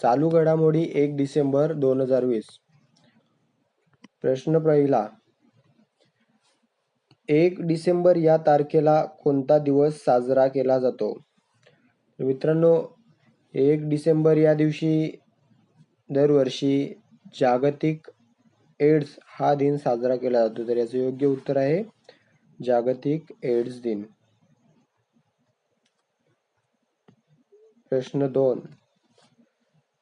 चालू घडामोडी 1 डिसेंबर 2020. प्रश्न पहिला, 1 डिसेंबर या तारखेला कोणता दिवस साजरा केला जातो? मित्रांनो, 1 डिसेंबर या दिवशी दरवर्षी जागतिक एड्स हा दिन साजरा केला जातो. तर याचं योग्य उत्तर आहे जागतिक एड्स दिन. प्रश्न 2,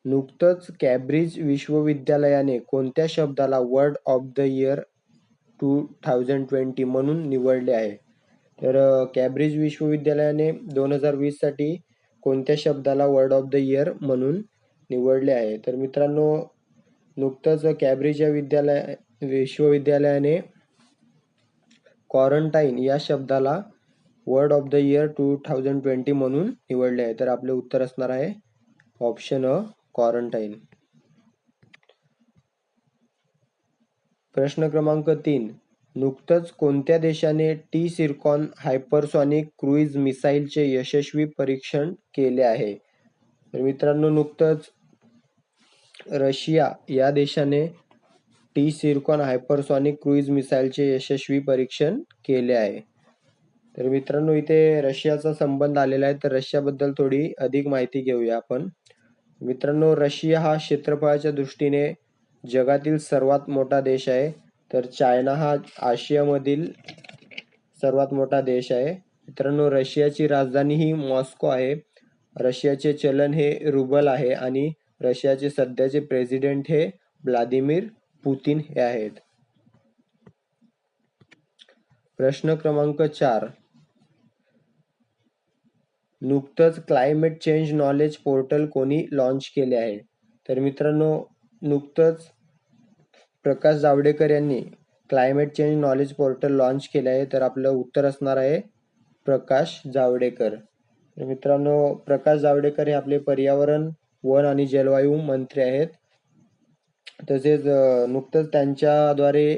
नुकतंच कॅम्ब्रिज विश्वविद्यालयाने कोणत्या शब्दाला वर्ड ऑफ द इयर 2020 म्हणून निवडले आहे? तर कॅम्ब्रिज विश्वविद्यालयाने 2020 साठी कोणत्या शब्दाला वर्ड ऑफ द इयर म्हणून निवडले आहे? तर मित्रांनो, नुकतंच कॅम्ब्रिज या विश्वविद्यालयाने क्वारंटाईन या शब्दाला वर्ड ऑफ द इयर 2020 म्हणून निवडले आहे. तर आपले उत्तर असणार आहे ऑप्शन अ, क्वारंटाईन. प्रश्न क्रमांक 3, नुकतंच कोणत्या देशाने टी-सिरकॉन हायपरसॉनिक क्रूइज मिसाईलचे यशस्वी परीक्षण केले आहे? तर मित्रांनो, नुकतंच रशिया या देशाने टी-सिरकॉन हायपरसॉनिक क्रूइज मिसाईलचे यशस्वी परीक्षण केले आहे. तर मित्रांनो, इथे रशियाचा संबंध आलेला आहे. तर रशियाबद्दल थोडी अधिक माहिती घेऊया आपण. मित्रांनो, रशिया हा क्षेत्रफळाच्या दृष्टीने जगातील सर्वात मोठा देश आहे. तर चायना हा आशियामधील सर्वात मोठा देश आहे. मित्रांनो, रशियाची राजधानी ही मॉस्को आहे. रशियाचे चलन हे रुबल आहे आणि रशियाचे सध्याचे प्रेसिडेंट हे व्लादिमीर पुतिन हे आहेत. प्रश्न क्रमांक 4, नुकतंच क्लायमेट चेंज नॉलेज पोर्टल कोणी लॉन्च केले आहे? तर मित्रांनो, नुकतंच प्रकाश जावडेकर यांनी climate change knowledge portal launch केले आहे. तर आपलं उत्तर असणार आहे प्रकाश जावडेकर. तर मित्रांनो, प्रकाश जावडेकर हे आपले पर्यावरण, वन आणि जलवायू मंत्री आहेत. तसेच नुकतंच त्यांच्याद्वारे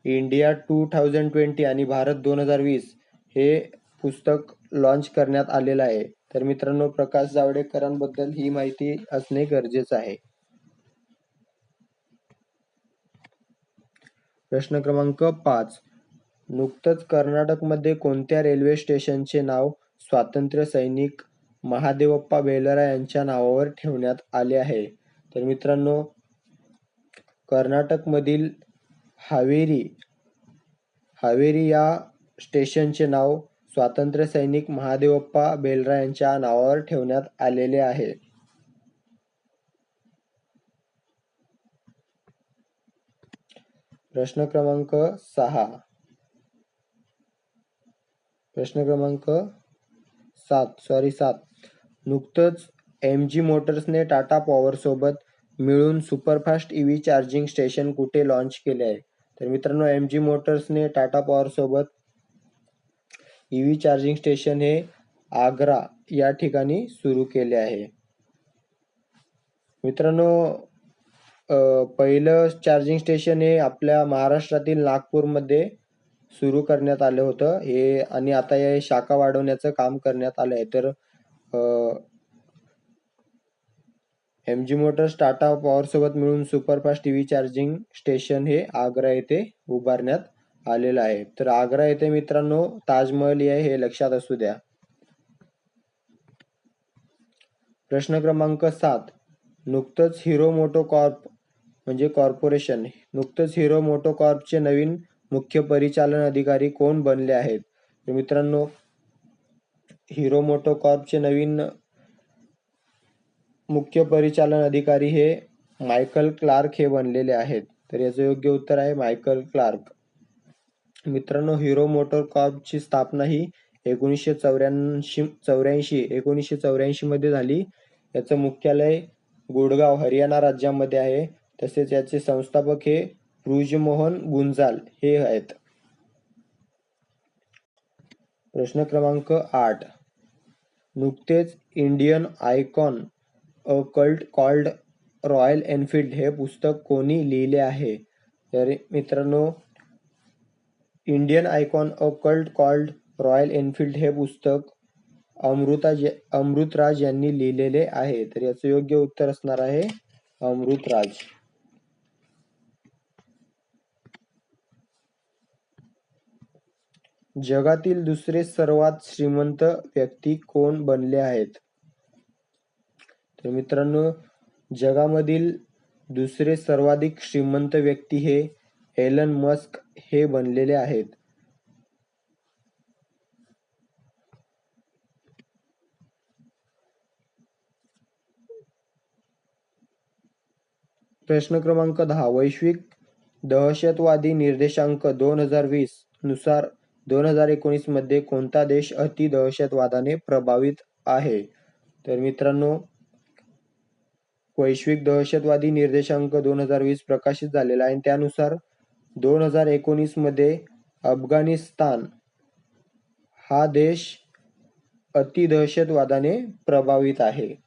इंडिया 2020 आणि भारत 2020 हे पुस्तक लॉन्च करण्यात आलेलं आहे. तर मित्रांनो, प्रकाश जावडेकरांबद्दल ही माहिती असणे गरजेचं आहे. प्रश्न क्रमांक 5, नुकतंच कर्नाटकमध्ये कोणत्या रेल्वे स्टेशनचे नाव स्वातंत्र्य सैनिक महादेवप्पा बेलरा यांच्या नावावर ठेवण्यात आले आहे? तर मित्रांनो, कर्नाटकमधील हावेरी या स्टेशनचे नाव स्वातंत्र्य सैनिक महादेवप्पा बेलरा यांच्या नावावर ठेवण्यात आलेले आहे. प्रश्न क्रमांक 7, नुकतंच MG मोटर्सने टाटा पॉवर सोबत मिळून सुपरफास्ट EV चार्जिंग स्टेशन कुठे लॉन्च केले आहे? तर मित्रांनो, MG मोटर्सने टाटा पॉवर सोबत EV चार्जिंग स्टेशन हे आग्रा या ठिकाणी सुरू केले आहे. मित्रांनो, पहिलं चार्जिंग स्टेशन हे आपल्या महाराष्ट्रातील नागपूरमध्ये सुरू करण्यात आलं होतं हे, आणि आता हे शाखा वाढवण्याचं काम करण्यात आलं आहे. तर MG मोटर्स टाटा पॉवर सोबत मिळून सुपरफास्ट EV चार्जिंग स्टेशन हे आग्रा येथे उभारण्यात आलेलं आहे. तर आग्रा येथे मित्रांनो ताजमहल आहे हे लक्षात असू द्या. प्रश्न क्रमांक 7, नुकतंच हिरो मोटोकॉर्प म्हणजे कॉर्पोरेशन नुकतंच हिरो मोटोकॉर्पचे नवीन मुख्य परिचालन अधिकारी कोण बनले आहेत? तर मित्रांनो, हिरो मोटोकॉर्पचे नवीन मुख्य परिचालन अधिकारी हे मायकल क्लार्क हे बनलेले आहेत. तर याचं योग्य उत्तर आहे मायकल क्लार्क. मित्रांनो, हिरो मोटोकॉर्पची स्थापना ही 1984 मध्ये झाली. याचं मुख्यालय गुडगाव हरियाणा राज्यामध्ये आहे. तसेच याचे संस्थापक हे बृजमोहन गुंजाल हे आहेत. प्रश्न क्रमांक 8, नुकतेच Indian icon a cult called royal Enfield हे पुस्तक कोणी लिहिले आहे? तर मित्रांनो, Indian icon a cult called royal Enfield हे पुस्तक अमृतराज यांनी लिहिलेले आहे. तर याचं योग्य उत्तर असणार आहे अमृतराज. जगातील दुसरे सर्वात श्रीमंत व्यक्ती कोण बनले आहेत? तर मित्रांनो, जगामधील दुसरे सर्वाधिक श्रीमंत व्यक्ती हे एलन मस्क हे बनलेले आहेत. प्रश्न क्रमांक 10. वैश्विक दहशतवादी निर्देशांक 2020 नुसार 2019 मध्ये कोणता देश अति दहशतवादाने प्रभावित आहे? तर मित्रांनो, वैश्विक दहशतवादी निर्देशांक 2020 प्रकाशित झालेला आहे. त्यानुसार 2019 मध्ये अफगाणिस्तान हा देश अति दहशतवादाने प्रभावित आहे.